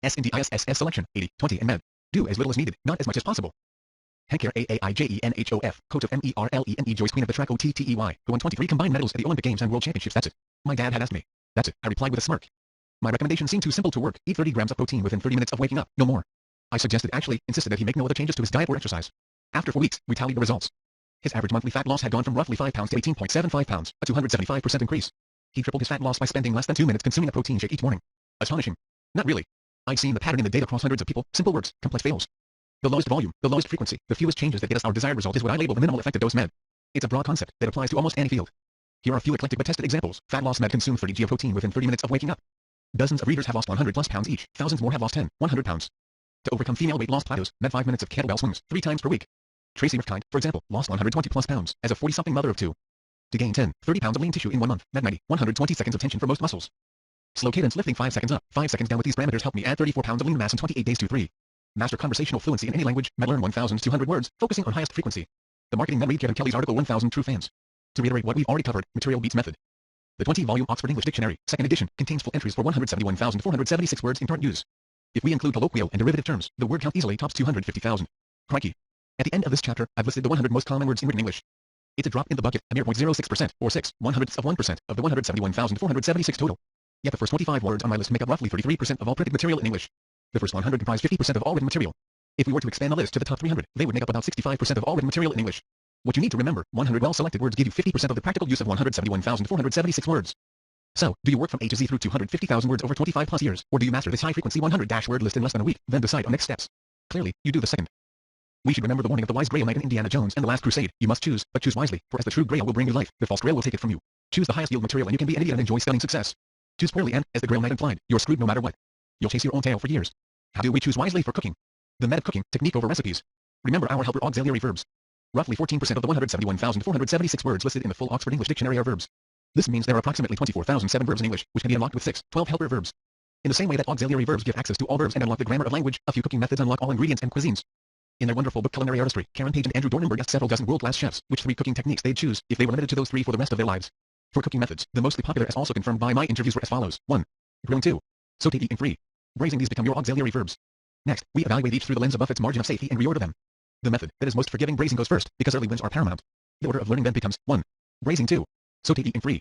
SNDISSS selection, 80, 20 and med. Do as little as needed, not as much as possible. Henkare Aaijenhof, coat of Merlene Joyce Queen of the track OTTEY, who won 23 combined medals at the Olympic Games and World Championships. That's it. My dad had asked me. That's it, I replied with a smirk. My recommendation seemed too simple to work. Eat 30 grams of protein within 30 minutes of waking up, no more. I insisted that he make no other changes to his diet or exercise. After 4 weeks, we tallied the results. His average monthly fat loss had gone from roughly 5 pounds to 18.75 pounds, a 275% increase. He tripled his fat loss by spending less than 2 minutes consuming a protein shake each morning. Astonishing. Not really. I'd seen the pattern in the data across hundreds of people. Simple works, complex fails. The lowest volume, the lowest frequency, the fewest changes that get us our desired result is what I label the minimal effective dose med. It's a broad concept that applies to almost any field. Here are a few eclectic but tested examples. Fat loss med consume 30 g of protein within 30 minutes of waking up. Dozens of readers have lost 100 plus pounds each. Thousands more have lost 10, 100 pounds. To overcome female weight loss plateaus, med 5 minutes of kettlebell swings 3 times per week. Tracy Rifkind, for example, lost 120 plus pounds as a 40-something mother of 2. To gain 10, 30 pounds of lean tissue in 1 month, med 90, 120 seconds of tension for most muscles. Slow cadence lifting 5 seconds up, 5 seconds down with these parameters helped me add 34 pounds of lean mass in 28 days to 3. Master conversational fluency in any language, med learn 1,200 words, focusing on highest frequency. The marketing med read Kevin Kelly's article 1,000 True Fans. To reiterate what we've already covered, material beats method. The 20-volume Oxford English Dictionary, 2nd edition, contains full entries for 171,476 words in current use. If we include colloquial and derivative terms, the word count easily tops 250,000. Crikey. At the end of this chapter, I've listed the 100 most common words in written English. It's a drop in the bucket, a mere 0.06%, or 6/100th of the 171,476 total. Yet the first 25 words on my list make up roughly 33% of all printed material in English. The first 100 comprise 50% of all written material. If we were to expand the list to the top 300, they would make up about 65% of all written material in English. What you need to remember, 100 well-selected words give you 50% of the practical use of 171,476 words. So, do you work from A to Z through 250,000 words over 25 plus years, or do you master this high-frequency 100-word list in less than a week, then decide on next steps? Clearly, you do the second. We should remember the warning of the wise Grail Knight in Indiana Jones and the Last Crusade. You must choose, but choose wisely, for as the true Grail will bring you life, the false Grail will take it from you. Choose the highest yield material and you can be an idiot and enjoy spelling success. Choose poorly and, as the Grail Knight implied, you're screwed no matter what. You'll chase your own tail for years. How do we choose wisely for cooking? The med of cooking, technique over recipes. Remember our helper auxiliary verbs. Roughly 14% of the 171,476 words listed in the full Oxford English Dictionary are verbs. This means there are approximately 24,007 verbs in English, which can be unlocked with 6-12 helper verbs. In the same way that auxiliary verbs give access to all verbs and unlock the grammar of language, a few cooking methods unlock all ingredients and cuisines. In their wonderful book Culinary Artistry, Karen Page and Andrew Dornenberg asked several dozen world-class chefs which 3 cooking techniques they'd choose if they were limited to those 3 for the rest of their lives. For cooking methods, the mostly popular as also confirmed by my interviews were as follows. 1. Grilling. 2. Sauté eating. 3. Braising. These become your auxiliary verbs. Next, we evaluate each through the lens of Buffett's margin of safety and reorder them. The method that is most forgiving, braising, goes first, because early wins are paramount. The order of learning then becomes 1. Braising. 2. Sauté eating. 3.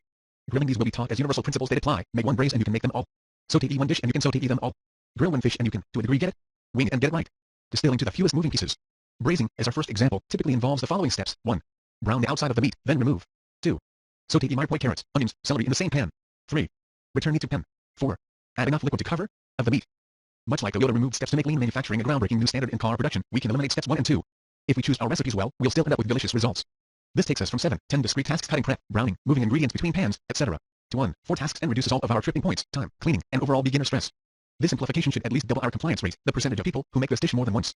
Grilling. These will be taught as universal principles that apply. Make one braise and you can make them all. Sauté one dish and you can sauté them all. Grill one fish and you can, to a degree, get it. Wing it and get it right. Distilling to the fewest moving pieces. Braising, as our first example, typically involves the following steps. 1. Brown the outside of the meat, then remove. 2. Sauté maripoi carrots, onions, celery in the same pan. 3. Return meat to pan. 4. Add enough liquid to cover of the meat. Much like Toyota removed steps to make lean manufacturing a groundbreaking new standard in car production, we can eliminate steps 1 and 2. If we choose our recipes well, we'll still end up with delicious results. This takes us from 7, 10 discrete tasks: cutting, prep, browning, moving ingredients between pans, etc. to 1, 4 tasks and reduces all of our tripping points, time, cleaning, and overall beginner stress. This simplification should at least double our compliance rate, the percentage of people who make this dish more than once.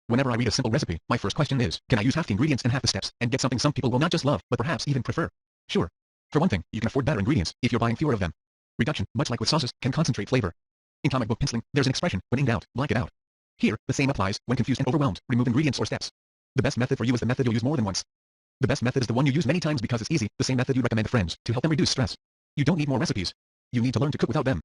Whenever I read a simple recipe, my first question is, can I use half the ingredients and half the steps, and get something some people will not just love, but perhaps even prefer? Sure. For one thing, you can afford better ingredients, if you're buying fewer of them. Reduction, much like with sauces, can concentrate flavor. In comic book penciling, there's an expression, when in doubt, black it out. Here, the same applies, when confused and overwhelmed, remove ingredients or steps. The best method for you is the method you'll use more than once. The best method is the one you use many times because it's easy, the same method you'd recommend to friends, to help them reduce stress. You don't need more recipes. You need to learn to cook without them.